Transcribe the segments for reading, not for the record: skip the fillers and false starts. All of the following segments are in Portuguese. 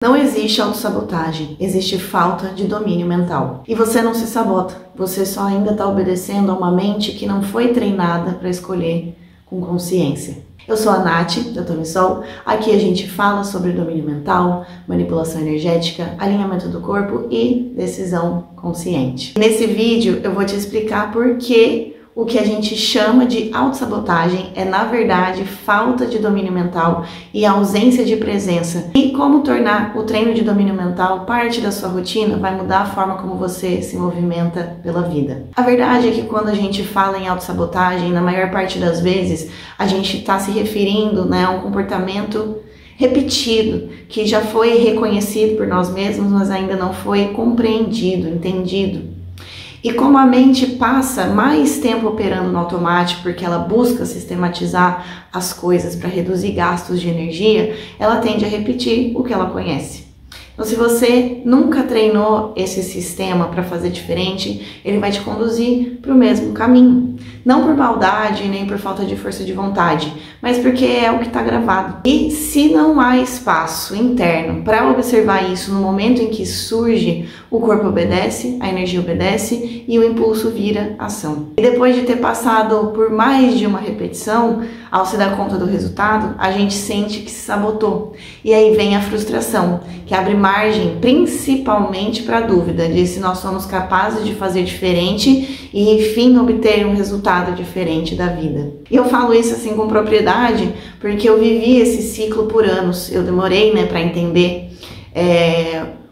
Não existe autossabotagem, existe falta de domínio mental. E você não se sabota, você só ainda está obedecendo a uma mente que não foi treinada para escolher com consciência. Eu sou a Nath, da Tomisol. Aqui a gente fala sobre domínio mental, manipulação energética, alinhamento do corpo e decisão consciente. Nesse vídeo eu vou te explicar por que o que a gente chama de autossabotagem é, na verdade, falta de domínio mental e ausência de presença. E como tornar o treino de domínio mental parte da sua rotina vai mudar a forma como você se movimenta pela vida. A verdade é que quando a gente fala em autossabotagem, na maior parte das vezes, a gente está se referindo, a um comportamento repetido, que já foi reconhecido por nós mesmos, mas ainda não foi compreendido, entendido. E como a mente passa mais tempo operando no automático, porque ela busca sistematizar as coisas para reduzir gastos de energia, ela tende a repetir o que ela conhece. Então, se você nunca treinou esse sistema para fazer diferente, ele vai te conduzir para o mesmo caminho. Não por maldade, nem por falta de força de vontade, mas porque é o que está gravado. E se não há espaço interno para observar isso no momento em que surge, o corpo obedece, a energia obedece e o impulso vira ação. E depois de ter passado por mais de uma repetição, ao se dar conta do resultado, a gente sente que se sabotou. E aí vem a frustração, que abre margem principalmente para a dúvida de se nós somos capazes de fazer diferente e, enfim, obter um resultado diferente da vida. E eu falo isso assim com propriedade porque eu vivi esse ciclo por anos. Eu demorei, para entender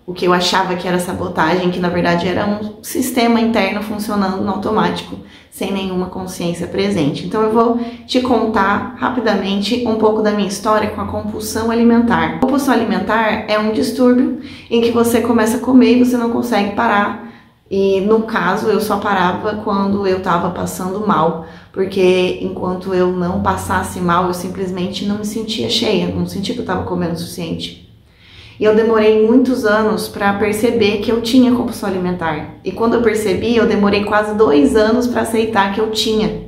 o que eu achava que era sabotagem, que na verdade era um sistema interno funcionando no automático, sem nenhuma consciência presente. Então eu vou te contar rapidamente um pouco da minha história com a compulsão alimentar. A compulsão alimentar é um distúrbio em que você começa a comer e você não consegue parar. E no caso eu só parava quando eu estava passando mal, porque enquanto eu não passasse mal eu simplesmente não me sentia cheia, não sentia que eu estava comendo o suficiente. E eu demorei muitos anos para perceber que eu tinha compulsão alimentar. E quando eu percebi, eu demorei quase 2 anos para aceitar que eu tinha.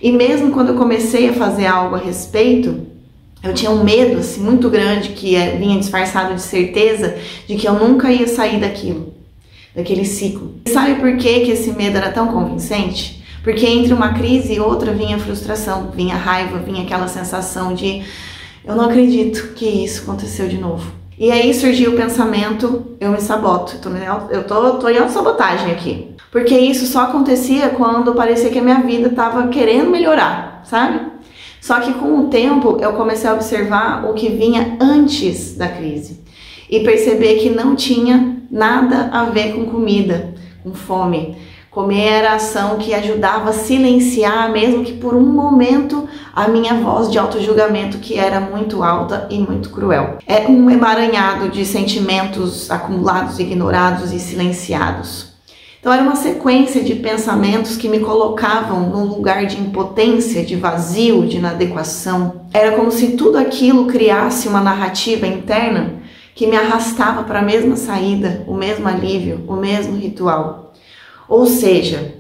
E mesmo quando eu comecei a fazer algo a respeito, eu tinha um medo assim, muito grande, que vinha disfarçado de certeza, de que eu nunca ia sair daquele ciclo. E sabe por que esse medo era tão convincente? Porque entre uma crise e outra vinha frustração, vinha raiva, vinha aquela sensação de eu não acredito que isso aconteceu de novo. E aí surgiu o pensamento, eu me saboto, eu tô em autossabotagem aqui. Porque isso só acontecia quando parecia que a minha vida estava querendo melhorar, sabe? Só que com o tempo eu comecei a observar o que vinha antes da crise. E perceber que não tinha nada a ver com comida, com fome. Comer era a ação que ajudava a silenciar, mesmo que por um momento, a minha voz de autojulgamento, que era muito alta e muito cruel. É um emaranhado de sentimentos acumulados, ignorados e silenciados. Então era uma sequência de pensamentos que me colocavam num lugar de impotência, de vazio, de inadequação. Era como se tudo aquilo criasse uma narrativa interna que me arrastava para a mesma saída, o mesmo alívio, o mesmo ritual. Ou seja,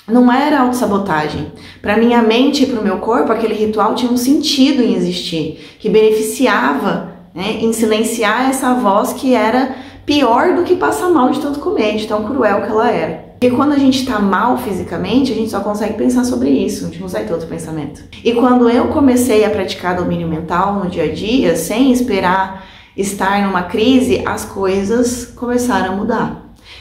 não era autossabotagem. Para minha mente e para o meu corpo, aquele ritual tinha um sentido em existir, que beneficiava em silenciar essa voz que era pior do que passar mal de tanto comer, de tão cruel que ela era. Porque quando a gente está mal fisicamente, a gente só consegue pensar sobre isso, a gente não consegue ter outro pensamento. E quando eu comecei a praticar domínio mental no dia a dia, sem esperar estar numa crise, as coisas começaram a mudar.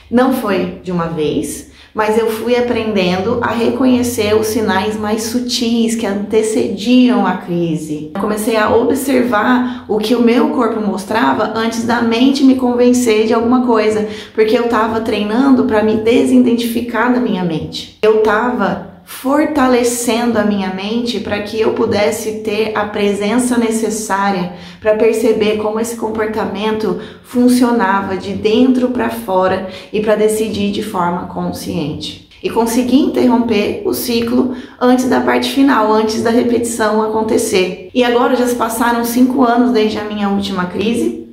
Não foi de uma vez, mas eu fui aprendendo a reconhecer os sinais mais sutis que antecediam a crise. Eu comecei a observar o que o meu corpo mostrava antes da mente me convencer de alguma coisa, porque eu estava treinando para me desidentificar da minha mente. Eu estava fortalecendo a minha mente para que eu pudesse ter a presença necessária para perceber como esse comportamento funcionava de dentro para fora e para decidir de forma consciente. E conseguir interromper o ciclo antes da parte final, antes da repetição acontecer. E agora já se passaram 5 anos desde a minha última crise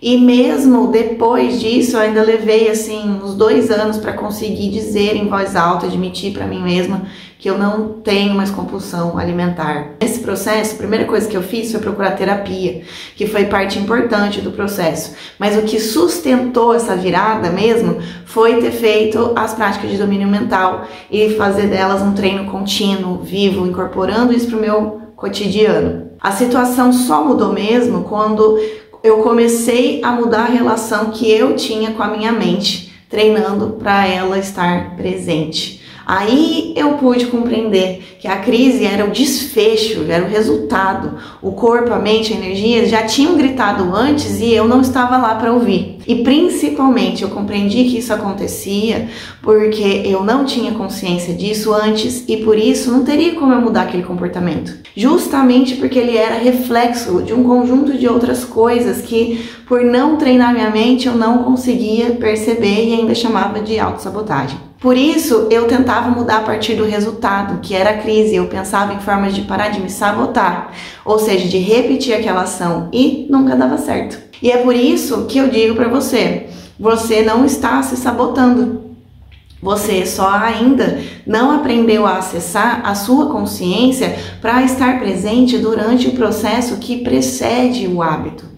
E mesmo depois disso, eu ainda levei assim uns 2 anos para conseguir dizer em voz alta, admitir para mim mesma que eu não tenho mais compulsão alimentar. Nesse processo, a primeira coisa que eu fiz foi procurar terapia, que foi parte importante do processo. Mas o que sustentou essa virada mesmo foi ter feito as práticas de domínio mental e fazer delas um treino contínuo, vivo, incorporando isso para o meu cotidiano. A situação só mudou mesmo quando eu comecei a mudar a relação que eu tinha com a minha mente, treinando para ela estar presente. Aí eu pude compreender que a crise era o desfecho, era o resultado. O corpo, a mente, a energia já tinham gritado antes e eu não estava lá para ouvir. E principalmente eu compreendi que isso acontecia porque eu não tinha consciência disso antes e por isso não teria como eu mudar aquele comportamento. Justamente porque ele era reflexo de um conjunto de outras coisas que, por não treinar minha mente, eu não conseguia perceber e ainda chamava de autossabotagem. Por isso, eu tentava mudar a partir do resultado, que era a crise. Eu pensava em formas de parar de me sabotar, ou seja, de repetir aquela ação e nunca dava certo. E é por isso que eu digo para você, você não está se sabotando. Você só ainda não aprendeu a acessar a sua consciência para estar presente durante o processo que precede o hábito.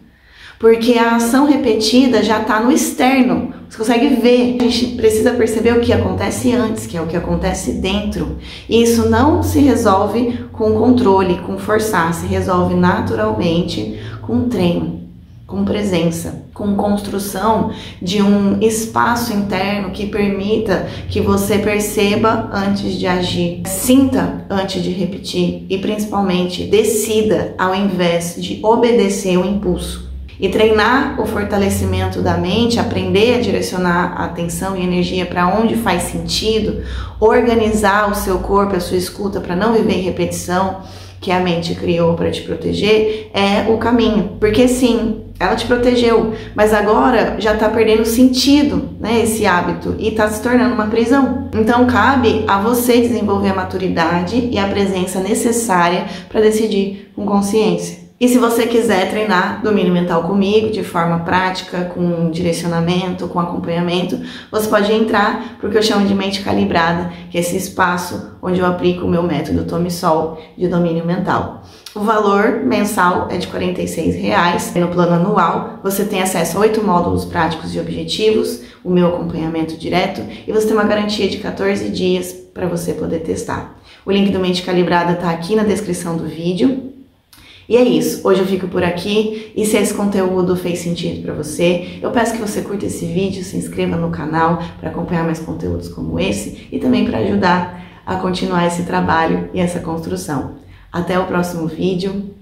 Porque a ação repetida já está no externo, você consegue ver. A gente precisa perceber o que acontece antes, que é o que acontece dentro. E isso não se resolve com controle, com forçar, se resolve naturalmente com treino, com presença, com construção de um espaço interno que permita que você perceba antes de agir, sinta antes de repetir e principalmente decida ao invés de obedecer o impulso. E treinar o fortalecimento da mente, aprender a direcionar a atenção e energia para onde faz sentido, organizar o seu corpo, a sua escuta para não viver em repetição, que a mente criou para te proteger, é o caminho. Porque sim, ela te protegeu, mas agora já está perdendo sentido, né, esse hábito e está se tornando uma prisão. Então cabe a você desenvolver a maturidade e a presença necessária para decidir com consciência. E se você quiser treinar domínio mental comigo de forma prática, com direcionamento, com acompanhamento, você pode entrar para o que eu chamo de mente calibrada, que é esse espaço onde eu aplico o meu método Tome Sol de domínio mental. O valor mensal é de R$ 46. No plano anual, você tem acesso a 8 módulos práticos e objetivos, o meu acompanhamento direto e você tem uma garantia de 14 dias para você poder testar. O link do Mente Calibrada está aqui na descrição do vídeo. E é isso, hoje eu fico por aqui e se esse conteúdo fez sentido para você, eu peço que você curta esse vídeo, se inscreva no canal para acompanhar mais conteúdos como esse e também para ajudar a continuar esse trabalho e essa construção. Até o próximo vídeo.